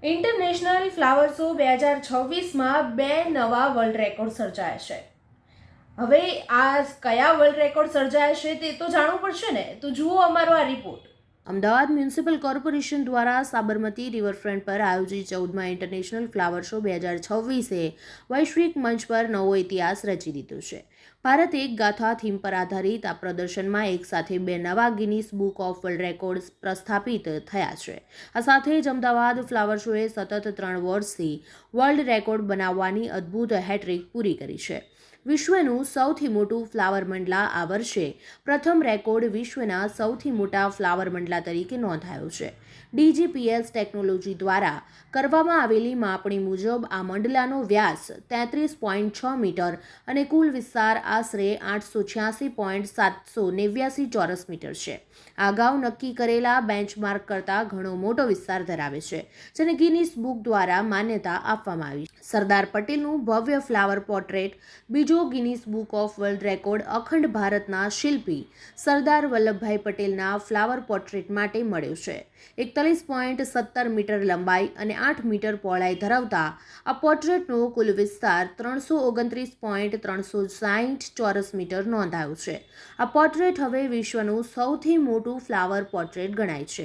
International flower show 2026માં 2 નવા world record સર્જાયા છે. હવે આ કયા વર્લ્ડ રેકોર્ડ સર્જાયા છે તે તો જાણવું પડશે ને, તો જુઓ અમારો આ રિપોર્ટ. અમદાવાદ મ્યુનિસિપલ કોર્પોરેશન દ્વારા સાબરમતી રિવરફ્રન્ટ પર આયોજિત 14મા ઇન્ટરનેશનલ ફ્લાવર શો 2026એ વૈશ્વિક મંચ પર નવો ઇતિહાસ રચી દીધો છે. ભારત એક ગાથા થીમ પર આધારિત આ પ્રદર્શનમાં એક સાથે 2 નવા Guinness book of world records પ્રસ્થાપિત થયા છે. આ સાથે જ અમદાવાદ ફ્લાવર શોએ સતત 3 વર્ષથી વર્લ્ડ રેકોર્ડ બનાવવાની અદ્ભુત હેટ્રિક પૂરી કરી છે. વિશ્વનું સૌથી મોટું ફ્લાવર મંડલા આ વર્ષે પ્રથમ રેકોર્ડ વિશ્વના સૌથી મોટા ફ્લાવર મંડલા તરીકે નોંધાયો છે. DGPS ટેકનોલોજી દ્વારા કરવામાં આવેલી માપણી મુજબ આ મંડલાનો વ્યાસ 33.6 મીટર અને કુલ વિસ્તાર આશરે 886.789 ચોરસ મીટર છે. આ અગાઉ નક્કી કરેલા બેન્ચમાર્ક કરતાં ઘણો મોટો વિસ્તાર ધરાવે છે, જેને ગિનીસ બુક દ્વારા માન્યતા આપવામાં આવી છે. સરદાર પટેલનું ભવ્ય ફ્લાવર પોર્ટ્રેટ બીજો Guinness book of world record અખંડ ભારતના શિલ્પી સરદાર વલ્લભભાઈ પટેલના ફ્લાવર પોર્ટ્રેટ માટે મળ્યો છે. 41.17 મીટર લંબાઈ અને 8 મીટર પહોળાઈ ધરાવતા આ પોર્ટ્રેટનો કુલ વિસ્તાર 329.360 ચોરસ મીટર નોંધાયો છે. આ પોર્ટ્રેટ હવે વિશ્વનું સૌથી મોટું ફ્લાવર પોર્ટ્રેટ ગણાય છે.